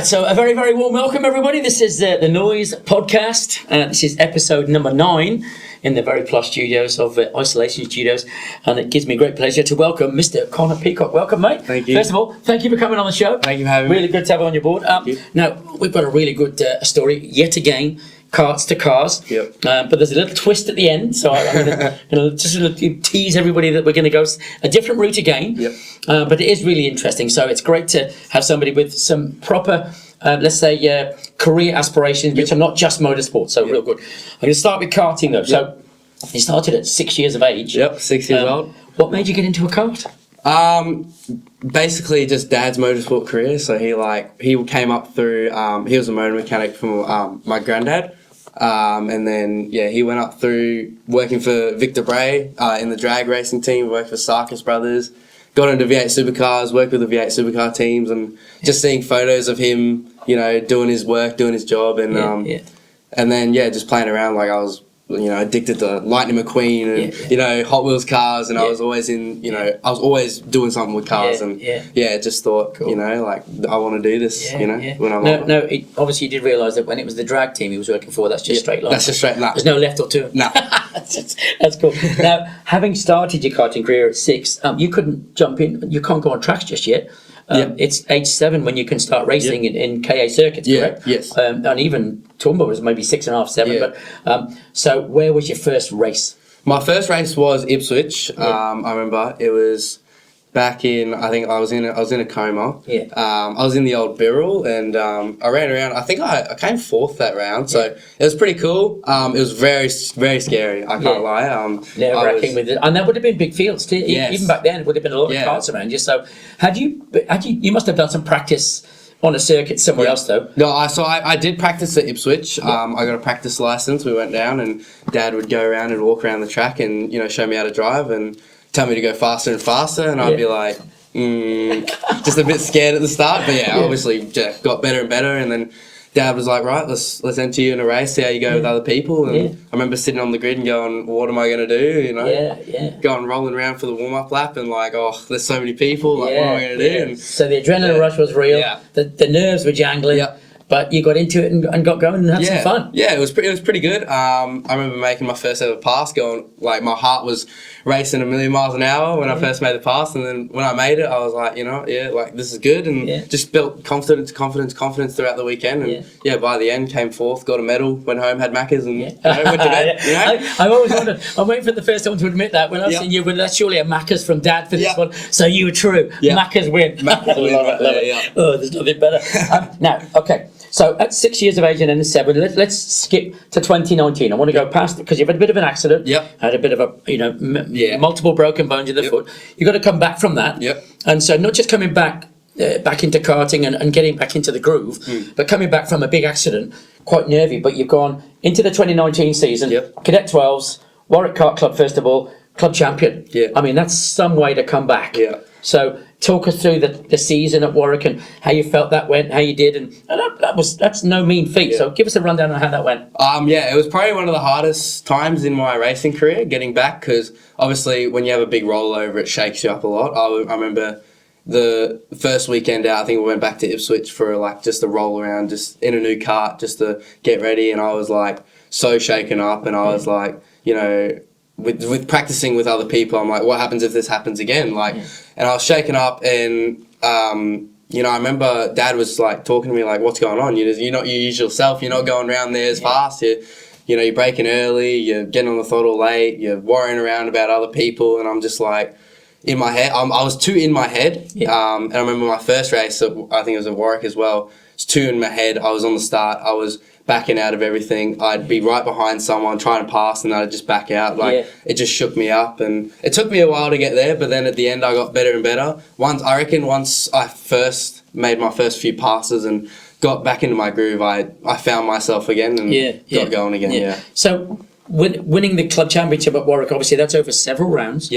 right, so a very, very warm welcome, everybody. This is the Noise Podcast. This is episode number 9 in the very plush studios of Isolation Studios, and it gives me great pleasure to welcome Mr. Connor Peacock. Welcome, mate. Thank you. First of all, thank you for coming on the show. Thank you for having me. Really good to have you on your board. Now, we've got a really good story, yet again, carts to cars. Yep. But there's a little twist at the end, so I'm going to just tease everybody that we're going to go a different route again. Yep. But it is really interesting, so it's great to have somebody with some proper, let's say, career aspirations, which are not just motorsport, so real good. I'm going to start with karting though. So you started at 6 years of age. Yep, 6 years old. What made you get into a kart? Basically just Dad's motorsport career. So he came up through, he was a motor mechanic from my granddad. And then, he went up through working for Victor Bray in the drag racing team, worked for Sarkis Brothers, got into V8 supercars, worked with the V8 supercar teams, and just seeing photos of him, doing his work, doing his job, and and then, just playing around. Like I was, addicted to Lightning McQueen and, Hot Wheels cars, and I was always in, I was always doing something with cars, and just thought, Cool. I want to do this, when I'm older. No, obviously you did realise that when it was the drag team he was working for, that's just straight line. That's just straight line. There's no left or turn. No. That's cool. Now, having started your karting career at 6, you couldn't jump in, you can't go on tracks just yet. It's age 7 when you can start racing in KA circuits, correct? Yes. And even Toowoomba was maybe 6.5, 7. Yeah. But so where was your first race? My first race was Ipswich. I remember it was back in, I think I was in a coma. Yeah. I was in the old Birrell, and I ran around. I think I came 4th that round, so it was pretty cool. It was very, very scary. I can't lie. Nerve-wracking with it, and that would have been big fields too. Even back then, it would have been a lot of cars around you. So, you must have done some practice on a circuit somewhere else though. No, I did practice at Ipswich. I got a practice license. We went down, and Dad would go around and walk around the track and show me how to drive and tell me to go faster and faster, and I'd be like, just a bit scared at the start, but obviously got better and better, and then Dad was like, right, let's enter you in a race, see how you go with other people, and I remember sitting on the grid and going, what am I going to do, going rolling around for the warm-up lap, and like, oh, there's so many people, like, what am I going to do? And so the adrenaline rush was real, the nerves were jangling, but you got into it and got going and had some fun. Yeah, it was pretty good. I remember making my first ever pass, going, like, my heart was racing a million miles an hour when I first made the pass, and then when I made it, I was like, like, this is good, and just built confidence throughout the weekend, and by the end, came 4th, got a medal, went home, had Maccas, and went to bed. I've always wondered, I'm waiting for the first one to admit that, when I've seen you, well, that's surely a Maccas from Dad for this one, so you were true, Maccas win. Maccas win, love it. Oh, there's nothing better. Now, okay, so at 6 years of age and then 7, let's skip to 2019. I want to go past it because you've had a bit of an accident. Had a bit of a, multiple broken bones in the foot. You've got to come back from that. And so not just coming back into karting and getting back into the groove, but coming back from a big accident, quite nervy, but you've gone into the 2019 season, Cadet 12s, Warwick Kart Club first of all, club champion. I mean, that's some way to come back. So talk us through the season at Warwick and how you felt that went, how you did, and that's no mean feat. So give us a rundown on how that went. It was probably one of the hardest times in my racing career, getting back, because obviously when you have a big rollover, it shakes you up a lot. I remember the first weekend out, I think we went back to Ipswich for like just a roll around, just in a new kart, just to get ready, and I was like so shaken up, and I was like, with practicing with other people, I'm like, what happens if this happens again? Like, and I was shaken up, and I remember Dad was like talking to me like, what's going on? You're not your usual self. You're not going around there as fast. You're braking early. You're getting on the throttle late. You're worrying around about other people, and I'm just like, in my head, I was too in my head. And I remember my first race, I think it was at Warwick as well. It's too in my head. I was on the start. I was backing out of everything. I'd be right behind someone trying to pass, and then I'd just back out. It just shook me up, and it took me a while to get there, but then at the end I got better and better. Once I first made my first few passes and got back into my groove, I found myself again and got going again. So winning the club championship at Warwick, obviously that's over several rounds.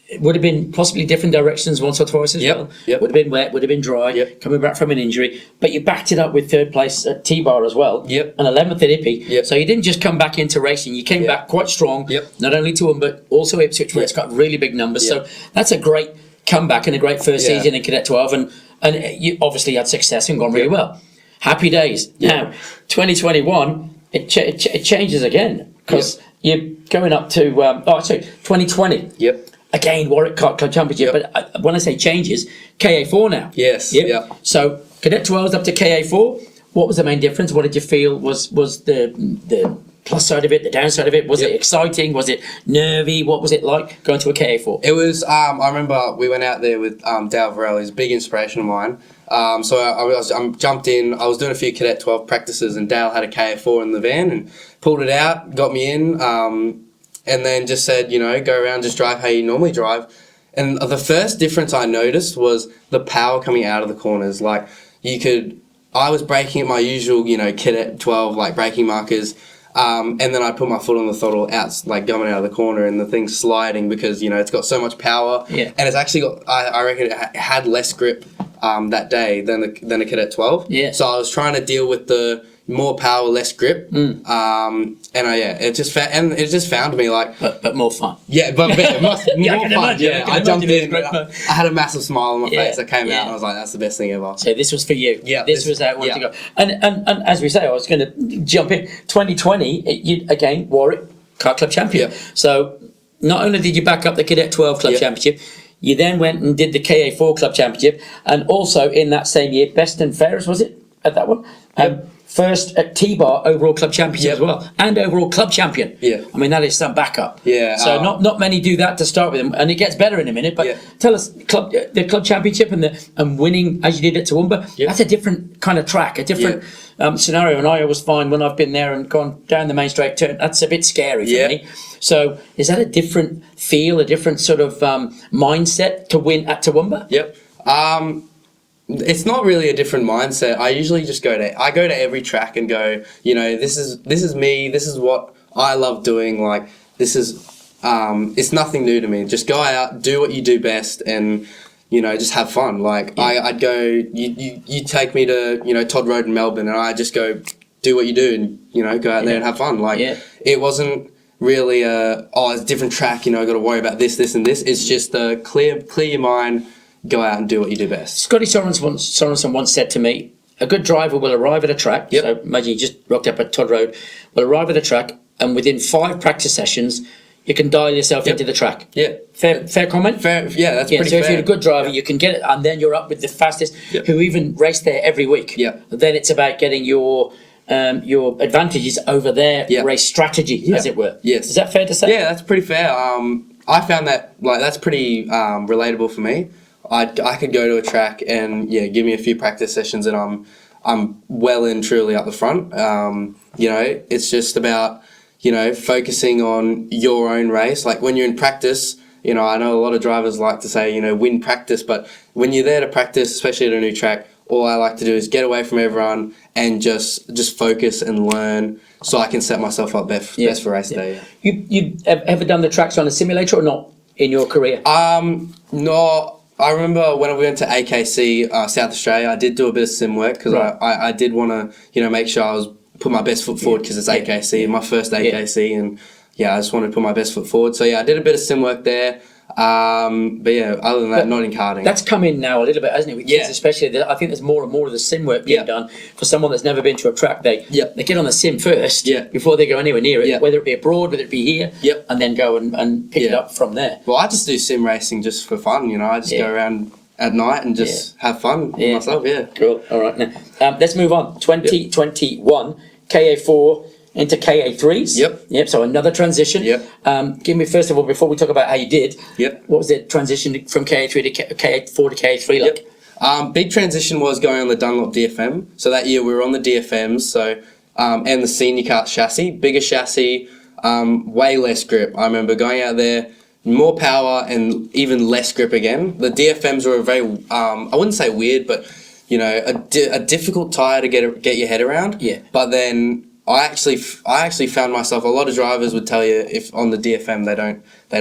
It would have been possibly different directions once or twice as well. Would have been wet, would have been dry, coming back from an injury. But you backed it up with 3rd place at T-Bar as well, and 11th at Ippy. So you didn't just come back into racing, you came back quite strong, not only to Toowoomba, but also Ipswich, where it's got really big numbers. So that's a great comeback and a great first season in Cadet 12. And you obviously had success and gone really well. Happy days. Now, 2021, it changes again because you're going up to, 2020. Yep. Again, Warwick Kart Club Championship. But when I say changes, KA4 now. Yes. Yep. Yeah. So Cadet 12's up to KA4. What was the main difference? What did you feel was the plus side of it, the downside of it? Was it exciting? Was it nervy? What was it like going to a KA4? It was. I remember we went out there with Dale Varell. He's a big inspiration of mine. So I jumped in. I was doing a few Cadet 12 practices, and Dale had a KA4 in the van and pulled it out, got me in, and then just said, go around, just drive how you normally drive. And the first difference I noticed was the power coming out of the corners. Like I was braking at my usual, Cadet 12 like braking markers. And then I put my foot on the throttle out, like coming out of the corner, and the thing's sliding because it's got so much power. Yeah. And it's actually got. I reckon it had less grip that day than the Cadet 12. Yeah. So I was trying to deal with the more power, less grip. It just found me like. But more fun. Yeah, but more fun. Imagine, Yeah, I jumped in. I had a massive smile on my Yeah, face. I came yeah. out and I was like, "That's the best thing ever." So this was for you. Yeah, This was how it wanted yeah. to go. And as we say, I was going to jump in. 2020, you again Warwick Kart Club champion. Yeah. So not only did you back up the Cadet 12 Club Yeah. Championship, you then went and did the KA4 Club Championship, and also in that same year, best and fairest was it at that one? First at T-Bar overall club championship as well, and overall club champion. Yeah. I mean that is some backup. Yeah, So not many do that to start with, and it gets better in a minute. But Yeah. tell us, the club championship and winning as you did at Toowoomba. Yeah. That's a different kind of track, a different scenario. And I always find when I've been there and gone down the main straight turn, that's a bit scary for Yeah. me. So is that a different feel, a different sort of mindset to win at Toowoomba? Yep. It's not really a different mindset. I usually just go to every track and go, this is me. This is what I love doing. Like this is, it's nothing new to me. Just go out, do what you do best, and just have fun. Like I'd go, you take me to Todd Road in Melbourne, and I just go do what you do, and go out there and have fun. Like it wasn't really it's a different track. I got to worry about this, and this. It's just clear your mind. Go out and do what you do best. Scotty Sorensen once said to me, a good driver will arrive at a track, so imagine you just rocked up at Todd Road, will arrive at a track, and within 5 practice sessions, you can dial yourself into the track. Yeah. Fair comment? Fair, yeah, that's pretty so fair. if you're a good driver, you can get it, and then you're up with the fastest, who even race there every week. Yeah. Then it's about getting your advantages over their race strategy, as it were. Yes. Is that fair to say? Yeah, that's pretty fair. I found that that's pretty relatable for me. I could go to a track and give me a few practice sessions and I'm well and truly up the front. It's just about focusing on your own race. Like when you're in practice, I know a lot of drivers like to say win practice, but when you're there to practice, especially at a new track, all I like to do is get away from everyone and just focus and learn so I can set myself up best for race day. You ever done the tracks on a simulator or not in your career? No. I remember when we went to AKC, South Australia, I did do a bit of sim work because I did want to, make sure I was put my best foot forward because it's AKC, my first AKC, and I just wanted to put my best foot forward. So I did a bit of sim work there. But other than that, not in karting. That's come in now a little bit, hasn't it? With kids especially. I think there's more and more of the sim work being done for someone that's never been to a track. They get on the sim first before they go anywhere near it, whether it be abroad, whether it be here, and then go and pick it up from there. Well, I just do sim racing just for fun, I just go around at night and just have fun with myself, Cool, all right. Now, let's move on. 2021, KA4 into KA3s. Yep. So another transition. Give me, first of all, before we talk about how you did, what was the transition from KA3 to KA4 to KA3 like? Big transition was going on the Dunlop DFM. So that year we were on the DFMs, and the senior kart chassis, bigger chassis, way less grip. I remember going out there, more power and even less grip again. The DFMs were a very, I wouldn't say weird, but a difficult tyre to get your head around. But then I actually found myself, a lot of drivers would tell you if on the DFM they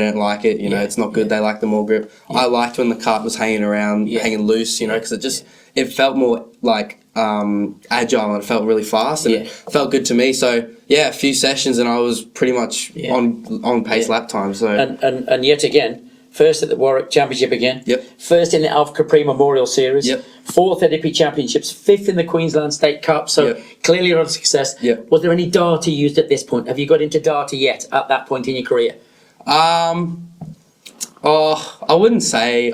don't like it, it's not good, they like the more grip. I liked when the kart was hanging around, hanging loose, because it felt more like agile and it felt really fast and it felt good to me. So a few sessions and I was pretty much on pace lap time. So and yet again, first at the Warwick Championship again. Yep. First in the Alf Capri Memorial Series. Yep. Fourth at Ippy Championships. Fifth in the Queensland State Cup. So Yep. clearly a lot of success. Yep. Was there any data used at this point? Have you got into data yet at that point in your career? Oh, I wouldn't say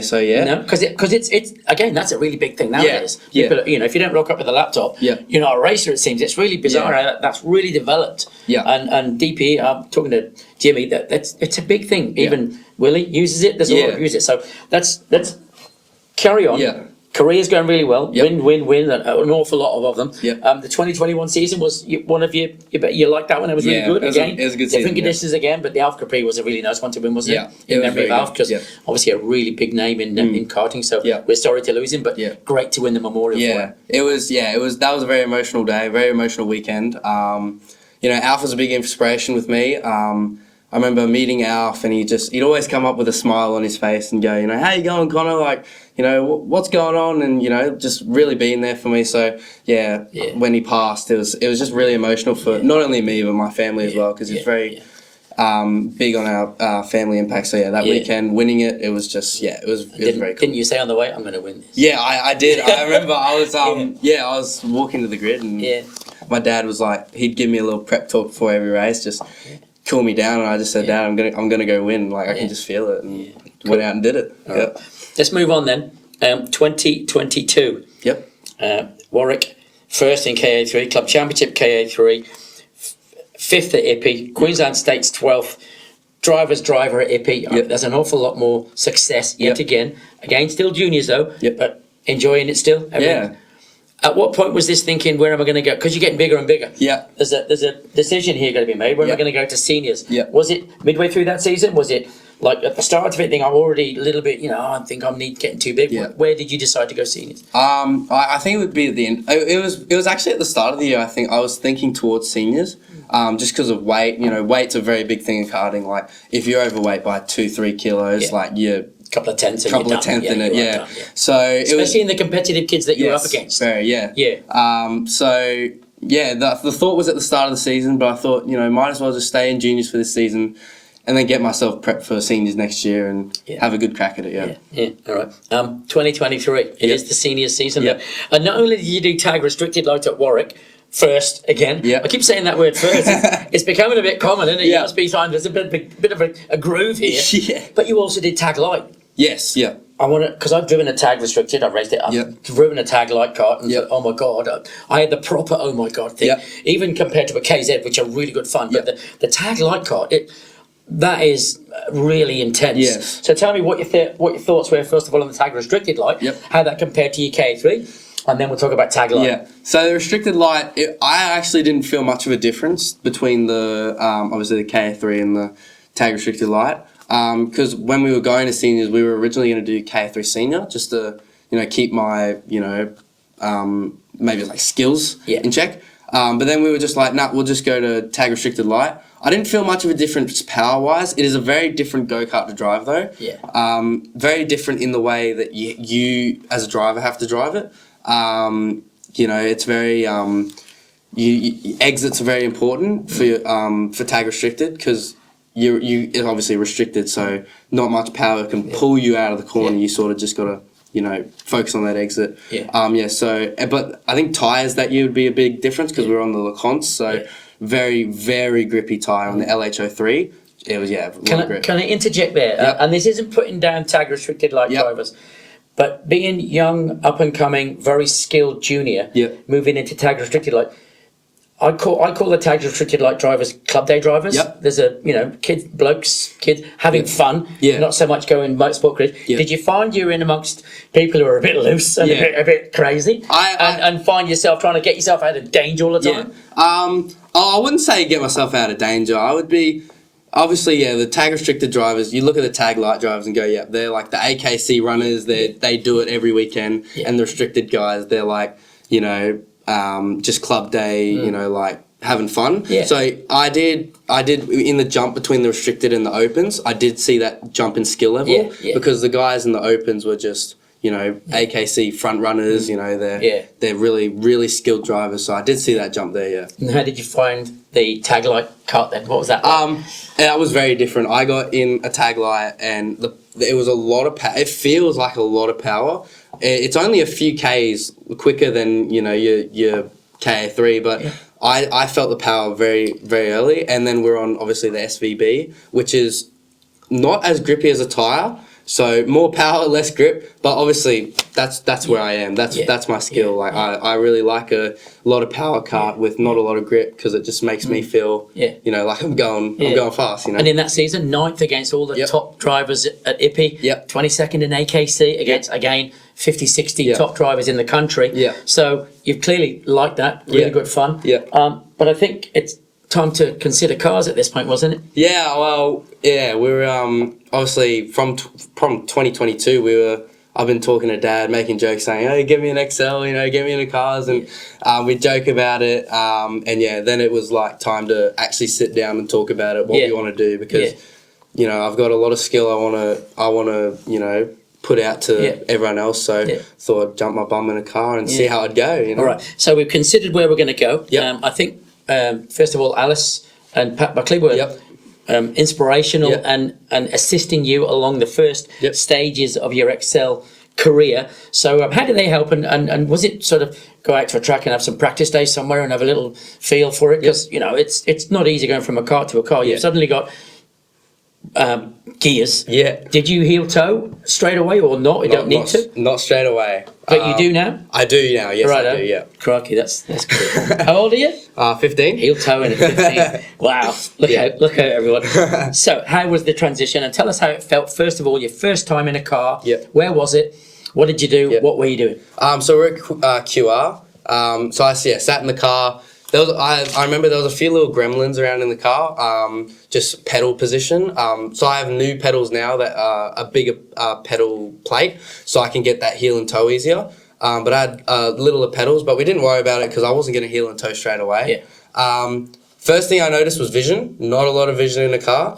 so yet. No, because it's again, that's a really big thing nowadays. Yeah. People, you know, if you don't rock up with a laptop, Yeah. you're not a racer. It seems it's really bizarre. Yeah. How that's really developed. Yeah. And DP, I'm talking to Jimmy. It's a big thing. Even Willie uses it. There's a lot of use it. So let's carry on. Yeah. Career's going really well. Yep. Win, an awful lot of them. Yep. The 2021 season was one of you liked that one. It was really Yeah, good. it was a- Again, it was a good different season, yeah. conditions again, but the Alf Capri was a really nice one to win, wasn't Yeah, it? it In was memory of very Alf, good, because yeah. obviously a really big name in karting. So Yeah. we're sorry to lose him, but Yeah. great to win the memorial for Yeah, him. it was. That was a very emotional day, very emotional weekend. Alf was a big inspiration with me. I remember meeting Alf, and he'd always come up with a smile on his face and go, how you going, Connor? Like, what's going on? And just really being there for me. So Yeah. when he passed, it was just really emotional for not only me but my family as well, because he's very big on our family impact. So that weekend, winning it, it was just it was very cool. Didn't you say on the way, I'm going to win this? Yeah, I did. I remember I was I was walking to the grid, and my dad was like, he'd give me a little prep talk before every race, just cool me down, and I just said, Dad, I'm gonna go win. Like I can just feel it, and went out and did it. All Yep. right. Let's move on then. 2022. Yep. Warwick, first in KA3, Club Championship KA3, fifth at Ippy, Queensland States 12th, driver at Ippy. Yep. There's an awful lot more success yet again. Again, still juniors though, Yep. but enjoying it still. Yeah. At what point was this thinking, where am I going to go? Because you're getting bigger and bigger. Yeah. There's a decision here going to be made. Where am I going to go to seniors? Yeah. Was it midway through that season? Was it like at the start of it, I'm already a little bit, I think I'm getting too big. Yeah. Where did you decide to go seniors? I think it would be at the end. It was actually at the start of the year. I think I was thinking towards seniors, just because of weight. Weight's a very big thing in karting. Like if you're overweight by 2-3 kilos, like you're Couple of tenths in it, you yeah. are done, So it was especially in the competitive kids that you're up against. very, yeah. Yeah. So yeah, the thought was at the start of the season, but I thought might as well just stay in juniors for this season, and then get myself prepped for seniors next year and have a good crack at it. Yeah. All right. 2023. It is the senior season. Yep. And not only did you do tag restricted light at Warwick. First again, Yep. I keep saying that word first. It's becoming a bit common, isn't it? You Yeah. must be finding there's a bit of a groove here. Yeah. But you also did tag light. Yes. Yeah. I want to, because I've driven a tag restricted. I've raced it. I've Yep. driven a tag light kart, and Yep. thought, oh my god, I had the proper oh my god thing. Yep. Even compared to a KZ, which are really good fun, Yep. but the tag light kart, that is really intense. Yes. So tell me what your thoughts were first of all on the tag restricted light. Yep. How that compared to your K3, and then we'll talk about tag light. Yeah. So the restricted light, I actually didn't feel much of a difference between the obviously the KA3 and the tag restricted light. Because when we were going to seniors, we were originally going to do KA3 senior just to keep my maybe like skills in check. But then we were just like, nah, we'll just go to tag restricted light. I didn't feel much of a difference power wise. It is a very different go-kart to drive though. Yeah. Very different in the way that you as a driver have to drive it. It's very exits are very important for tag restricted because it's obviously restricted, so not much power can pull you out of the corner. You sort of just gotta focus on that exit. So but I think tires that year would be a big difference because we were on the LeConte, so very very grippy tire on the LH03. It was Can I interject there? Yep. And this isn't putting down tag restricted light drivers, but being young, up and coming, very skilled junior, moving into tag restricted light. I call the tag restricted light drivers club day drivers. Yep. There's kids having fun, not so much going motorsport careers. Did you find you're in amongst people who are a bit loose and a bit crazy, and find yourself trying to get yourself out of danger all the time? I wouldn't say get myself out of danger. I would be obviously the tag restricted drivers. You look at the tag light drivers and go, they're like the AKC runners. They do it every weekend, and the restricted guys, they're like just club day, like having fun. So I did in the jump between the restricted and the opens, I did see that jump in skill level because the guys in the opens were just, AKC front runners. They're really, really skilled drivers. So I did see that jump there. Yeah. And how did you find the tag light cut then? What was that like? That was very different. I got in a tag light, and it was a lot of power. It feels like a lot of power. It's only a few Ks quicker than your KA3, but I felt the power very, very early. And then we're on obviously the SVB, which is not as grippy as a tire. So more power, less grip, but obviously that's where I am. That's my skill. I really like a lot of power kart with not a lot of grip, because it just makes me feel like I'm going fast. And in that season, 9th against all the top drivers at IPI, 22nd in AKC against again 50, 60 top drivers in the country. So you've clearly liked that. Really good fun. But I think it's time to consider cars at this point, wasn't it? We were obviously from 2022. I've been talking to Dad, making jokes, saying, "Hey, give me an XL, get me into cars," and we joke about it. Then it was like time to actually sit down and talk about it, what we want to do, because I've got a lot of skill I want to put out to everyone else. So thought I'd jump my bum in a car and see how it'd go. All right. So we've considered where we're going to go. I think first of all, Alice and Pat Buckley were inspirational and assisting you along the first stages of your Excel career. So how did they help, and was it sort of go out to a track and have some practice days somewhere and have a little feel for it? Because it's not easy going from a car to a car. You've suddenly got gears. Did you heel toe straight away or not? You don't need to. Not straight away. But you do now? I do now. Yes, I do. Yeah. Crikey, that's good. How old are you? 15. Heel toe and 15. Wow. Look out, everyone. So how was the transition? And tell us how it felt. First of all, your first time in a car. Where was it? What did you do? What were you doing? So we're at QR. So I sat in the car. I remember there was a few little gremlins around in the car, just pedal position. So I have new pedals now that are a bigger pedal plate, so I can get that heel and toe easier. But I had littler pedals, but we didn't worry about it because I wasn't going to heel and toe straight away. First thing I noticed was vision. Not a lot of vision in the car.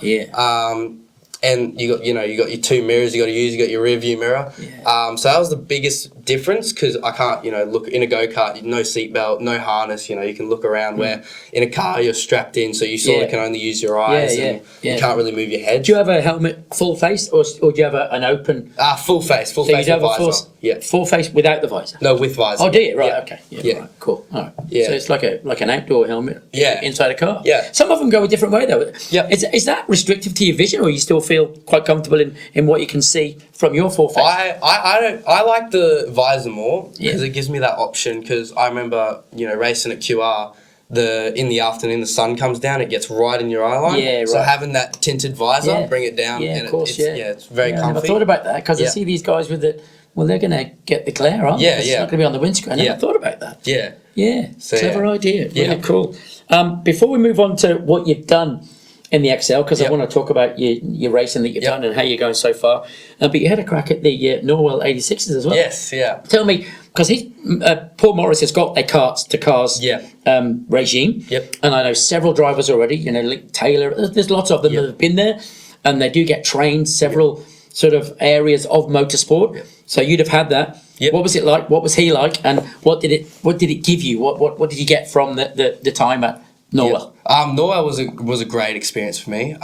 And you got your two mirrors you got to use. You got your rear view mirror. So that was the biggest difference, because I can't look in a go-kart. No seatbelt, no harness. You can look around. Where in a car you're strapped in, so you sort of can only use your eyes and you can't really move your head. Do you have a helmet full face or do you have an open? Full face. Full so face. You have a full face without the visor. No, with visor. Oh, do you? Right. Okay. Right, cool. All right. So it's like an outdoor helmet. Inside a car. Some of them go a different way though. Is that restrictive to your vision, or you still feel quite comfortable in what you can see from your full face? I like the visor more, because it gives me that option. Because I remember racing at QR, in the afternoon the sun comes down, it gets right in your eye line. So having that tinted visor, bring it down, and it's very comfy. I never thought about that, because I see these guys with it. Well, they're going to get the glare, aren't they? It's not going to be on the windscreen. I never thought about that. So, clever idea. Really cool. Before we move on to what you've done in the XL, because I want to talk about your racing that you've done and how you're going so far. But you had a crack at the Norwell 86s as well. Yes, Tell me, because Paul Morris has got a carts to cars regime. And I know several drivers already, like Taylor, there's lots of them that have been there, and they do get trained several sort of areas of motorsport. So you'd have had that. What was it like? What was he like? And what did it give you? What did you get from the time at Norwell? Norwell was a great experience for me.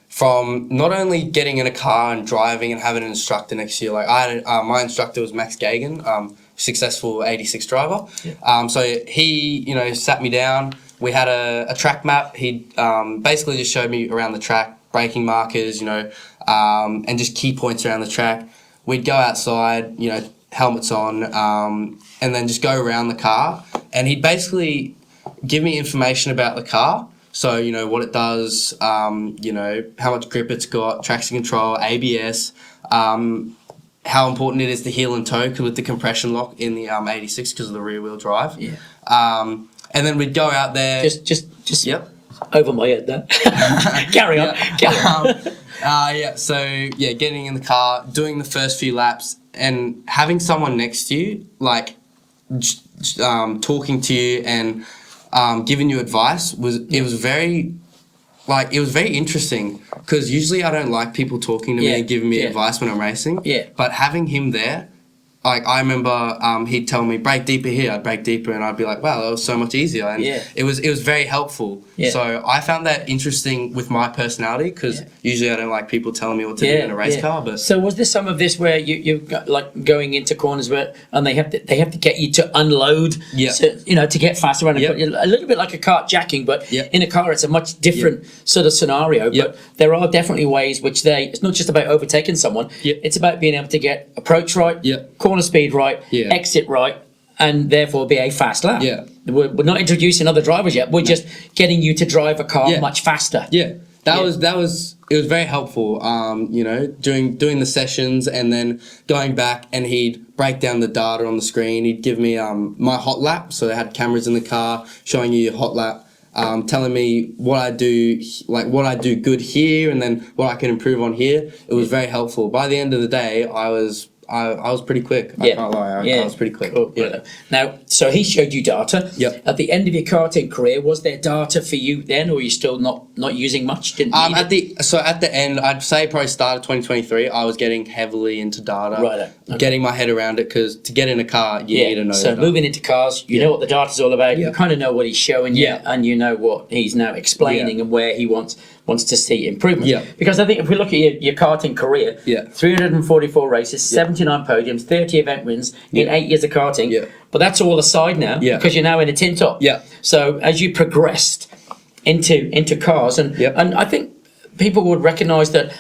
From not only getting in a car and driving and having an instructor next to you, like my instructor was Max Gagan, successful 86 driver. So he, sat me down. We had a track map. He basically just showed me around the track, braking markers, and just key points around the track. We'd go outside, helmets on, and then just go around the car. And he'd basically give me information about the car. So, what it does, how much grip it's got, traction control, ABS, how important it is to heel and toe with the compression lock in the 86 because of the rear wheel drive. And then we'd go out there. Just over my head there. Carry on. So getting in the car, doing the first few laps, and having someone next to you, like talking to you and giving you advice was very interesting, because usually I don't like people talking to me and giving me advice when I'm racing. But having him there like I remember he'd tell me break deeper here, I'd break deeper, and I'd be like, wow, that was so much easier, and it was very helpful. So I found that interesting with my personality, because usually I don't like people telling me what to do in a race car. But so was there some of this where you got like going into corners where and they have to get you to unload, to get faster around a little bit like a kart jacking, but in a car it's a much different sort of scenario. But there are definitely ways which it's not just about overtaking someone, it's about being able to get approach right, corner speed right, exit right, and therefore be a fast lap. We're not introducing other drivers yet. We're just getting you to drive a car much faster. That was it was very helpful. Doing the sessions and then going back, and he'd break down the data on the screen. He'd give me my hot lap, so they had cameras in the car showing you your hot lap. Telling me what I do good here, and then what I can improve on here. It was very helpful. By the end of the day, I was pretty quick. I can't lie. I was pretty quick. Cool. Now, so he showed you data. At the end of your karting career, was there data for you then, or are you still not using much? At the end, I'd say probably started 2023. I was getting heavily into data, getting my head around it, because to get in a car, you need to know. So moving into cars, you know what the data's all about. You kind of know what he's showing you, and you know what he's now explaining and where he wants to see improvement. Because I think if we look at your karting career, 344 races, 79 podiums, 30 event wins in 8 years of karting. But that's all aside now, because you're now in a tin top. So as you progressed into cars, and I think people would recognise that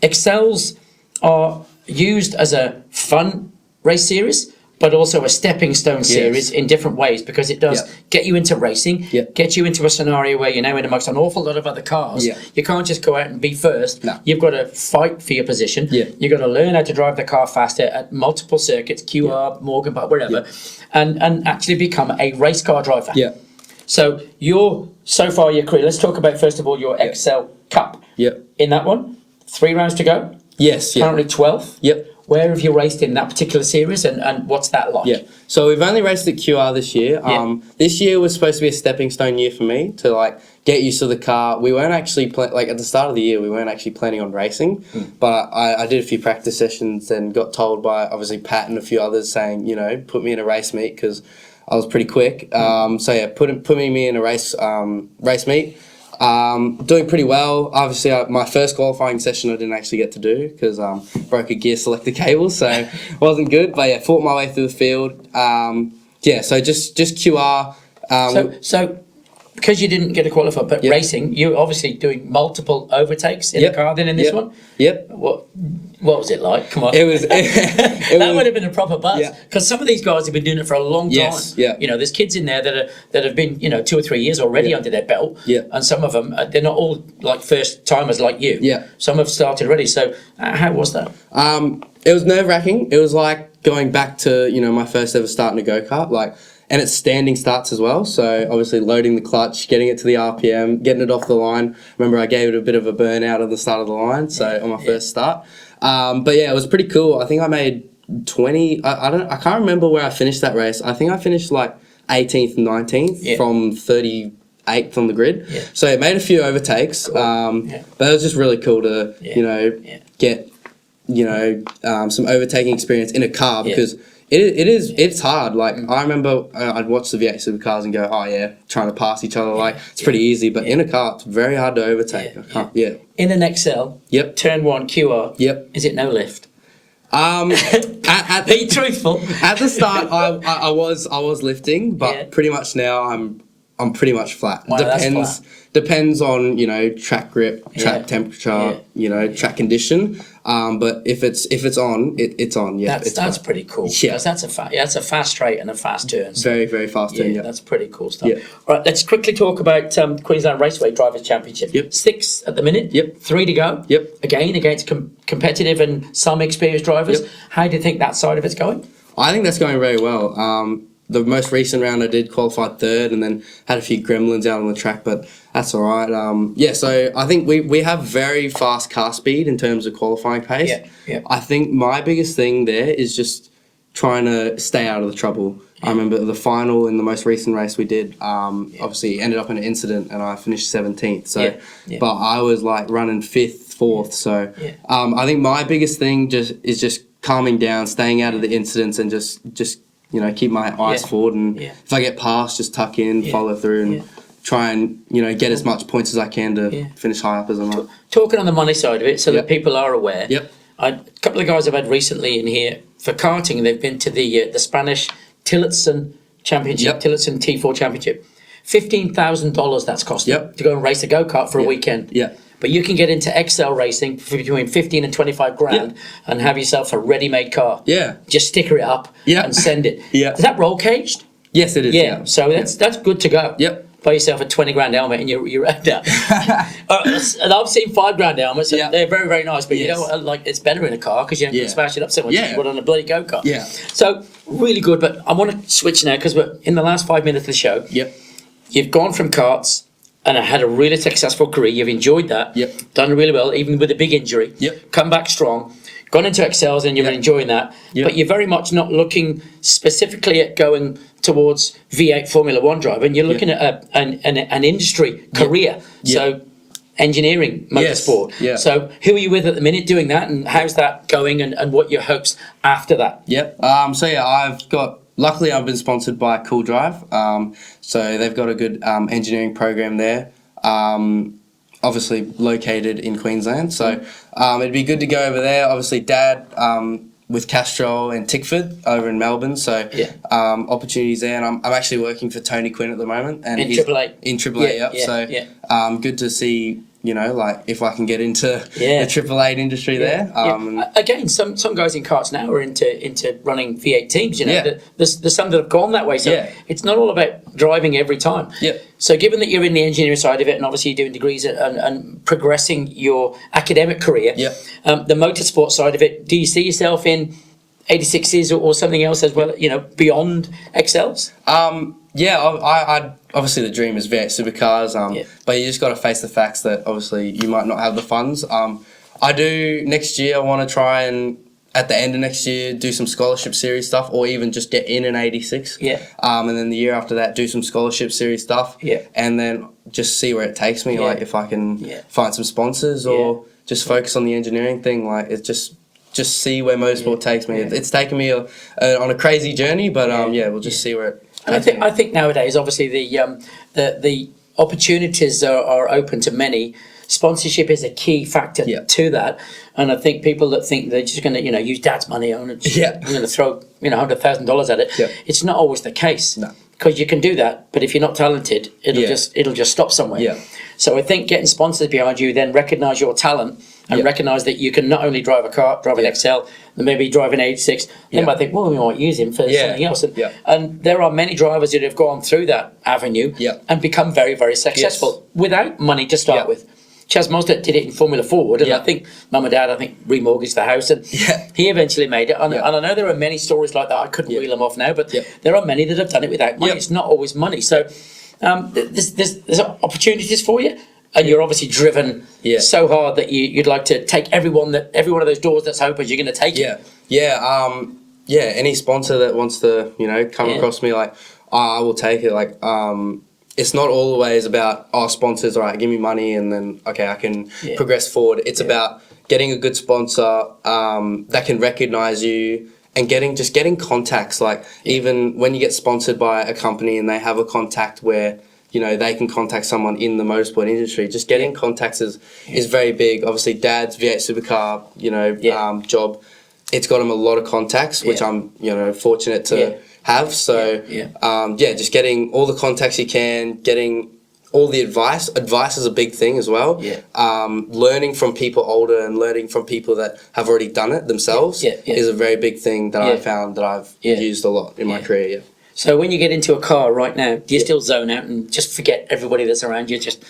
Excels are used as a fun race series, but also a stepping stone series in different ways, because it does get you into racing, get you into a scenario where you're now in amongst an awful lot of other cars. You can't just go out and be first. You've got to fight for your position. You've got to learn how to drive the car faster at multiple circuits, QR, Morgan Park, wherever, and actually become a race car driver. So so far your career, let's talk about first of all your Excel Cup. In that one, 3 rounds to go. Currently 12th. Where have you raced in that particular series, and what's that like? So we've only raced at QR this year. This year was supposed to be a stepping stone year for me to get used to the car. We weren't actually at the start of the year, we weren't actually planning on racing, but I did a few practice sessions and got told by obviously Pat and a few others saying, put me in a race meet, because I was pretty quick. Put me in a race meet. Doing pretty well. Obviously, my first qualifying session I didn't actually get to do, because broke a gear selector cable, so wasn't good. But fought my way through the field. So just QR. So because you didn't get to qualify, but racing, you're obviously doing multiple overtakes in the car then in this one? What was it like? Come on. It was... that would have been a proper buzz. Because some of these guys have been doing it for a long time. There's kids in there that have been, 2 or 3 years already under their belt. And some of them, they're not all like first timers like you. Some have started already. So how was that? It was nerve-wracking. It was like going back to, my first ever start in a go-kart. And it's standing starts as well, so obviously loading the clutch, getting it to the RPM, getting it off the line. Remember, I gave it a bit of a burnout at the start of the line, so on my first start. It was pretty cool. I think I made 20. I can't remember where I finished that race. I think I finished 18th, 19th from 38th on the grid. So it made a few overtakes, but it was just really cool to get some overtaking experience in a car, because. It's hard. I remember I'd watch the V8 supercars and go, trying to pass each other. It's pretty easy, but in a car, it's very hard to overtake. In an Excel, turn 1 QR, is it no lift? Be truthful. At the start, I was lifting, but pretty much now I'm pretty much flat. Wow, Depends on track grip, track temperature, track condition. But if it's on, it's on. That's pretty cool. Because that's a fast straight and a fast turn. So very, very fast turn. That's pretty cool stuff. All right, let's quickly talk about Queensland Raceway Drivers' Championship. 6 at the minute. 3 to go. Again against competitive and some experienced drivers. How do you think that side of it's going? I think that's going very well. The most recent round I did qualified 3rd, and then had a few gremlins out on the track, but that's all right. So I think we have very fast car speed in terms of qualifying pace. I think my biggest thing there is just trying to stay out of the trouble. I remember the final in the most recent race we did, obviously ended up in an incident, and I finished 17th. So, but I was running 5th, 4th. So I think my biggest thing is just calming down, staying out of the incidents, and just you know, keep my eyes forward. And if I get past, just tuck in, follow through, and try and, you know, get as much points as I can to finish high up as I'm up. Talking on the money side of it, so that people are aware. Yep. A couple of guys I've had recently in here for karting, they've been to the Spanish Tillotson Championship, Tillotson T4 Championship. $15,000 that's cost them to go and race a go-kart for a weekend. Yeah. But you can get into XL racing for between 15 and 25 grand and have yourself a ready-made car. Yeah. Just sticker it up and send it. Yeah. Is that roll caged? Yes, it is. Yeah. So that's good to go. Yep. Buy yourself a 20 grand helmet and you're right there. And I've seen 5 grand helmets and they're very, very nice, but you know, like it's better in a car because you don't smash it up so much as you would on a bloody go-kart. Yeah. So really good, but I want to switch now because we're in the last 5 minutes of the show. Yep. You've gone from karts and had a really successful career. You've enjoyed that. Yep. Done really well, even with a big injury. Yep. Come back strong. Gone into XLs and you're enjoying that. Yep. But you're very much not looking specifically at going towards V8 Formula One driving. You're looking at an industry career. So engineering, motorsport. Yes. So who are you with at the minute doing that, and how's that going, and what are your hopes after that? Yep. So I've got. Luckily, I've been sponsored by Cool Drive. So they've got a good engineering program there. Obviously located in Queensland. So it'd be good to go over there. Obviously, Dad with Castrol and Tickford over in Melbourne. So opportunities there. And I'm actually working for Tony Quinn at the moment. And In Triple A. In Triple A, So good to see, you know, like if I can get into the Triple A industry there. Again, some guys in karts now are into running V8 teams. You know, there's some that have gone that way. So it's not all about driving every time. Yep. So given that you're in the engineering side of it, and obviously you're doing degrees and progressing your academic career, the motorsport side of it, do you see yourself in 86s or something else as well? You know, beyond XLs. I obviously the dream is V8 supercars, but you just got to face the facts that obviously you might not have the funds. I do next year. I want to try and at the end of next year do some scholarship series stuff, or even just get in an 86. And then the year after that do some scholarship series stuff. And then just see where it takes me. Like if I can find some sponsors or just focus on the engineering thing. Like it's just see where motorsport takes me. It's taken me on a crazy journey, but we'll just see where it. And I think nowadays, obviously, the opportunities are open to many. Sponsorship is a key factor to that, and I think people that think they're just going to, use Dad's money on it, I'm going to throw, $100,000 at it. It's not always the case. No. Because you can do that, but if you're not talented, it'll just stop somewhere. So I think getting sponsors behind you, then recognise your talent and recognise that you can not only drive a car, drive an XL, and maybe drive an 86. They might think, well, we might use him for something else. And there are many drivers that have gone through that avenue and become very, very successful without money to start with. Chaz Mostert did it in Formula Ford, and I think Mum and Dad, remortgaged the house, and he eventually made it. And I know there are many stories like that. I couldn't reel them off now, but there are many that have done it without money. It's not always money. So there's opportunities for you, and you're obviously driven so hard that you'd like to take every one of those doors that's open. You're going to take it. Any sponsor that wants to, come across me, like I will take it. Like it's not always about sponsors. All right, give me money, and then I can progress forward. It's about getting a good sponsor that can recognize you, and getting contacts. Like even when you get sponsored by a company and they have a contact where they can contact someone in the motorsport industry. Just getting contacts is very big. Obviously, Dad's V8 supercar job, it's got him a lot of contacts, which I'm fortunate to have. So just getting all the contacts you can, getting all the advice. Advice is a big thing as well. Learning from people older and learning from people that have already done it themselves is a very big thing that I found that I've used a lot in my career. So when you get into a car right now, do you still zone out and just forget everybody that's around you, just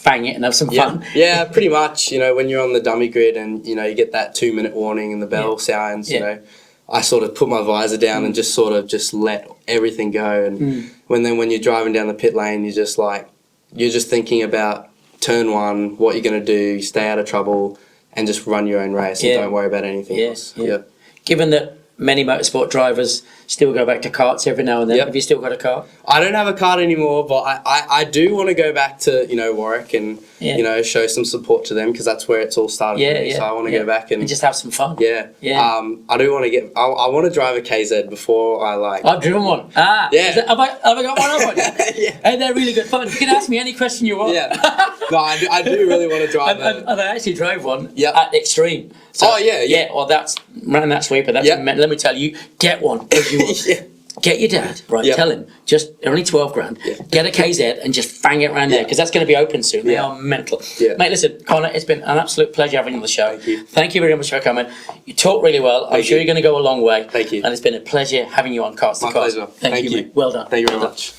fang it and have some fun? Yeah, pretty much. When you're on the dummy grid and you get that 2-minute warning and the bell sounds, I sort of put my visor down and just let everything go. And when you're driving down the pit lane, you're just thinking about turn one, what you're going to do, you stay out of trouble, and just run your own race and don't worry about anything else. Given that many motorsport drivers still go back to karts every now and then. Yep. Have you still got a kart? I don't have a card anymore, but I do want to go back to, Warwick and, show some support to them because that's where it's all started for me. So I want to go back and just have some fun. Yeah. I do want to I want to drive a KZ before I I've driven one. Yeah. Have I got one of them? Yeah. And they're really good fun. You can ask me any question you want. Yeah. No, I do really want to drive And I actually drove one Yep. at Extreme. So, Oh, yeah. Well, that's ran that sweeper. That's Yep. let me tell you, get one. If you will. Yeah. Get your dad, right? Yep. Tell him, just only 12 grand. Yeah. Get a KZ and just fang it around there because that's going to be open soon. They Yeah. are mental. Yeah. Mate, listen, Connor, it's been an absolute pleasure having you on the show. Thank you. Thank you very much for coming. You talk really well. I'm Thank sure you. you're going to go a long way. Thank you. And it's been a pleasure having you on Cast to My Cast. pleasure. Thank Thank you, you. mate. Well done. Thank you very Well done. much.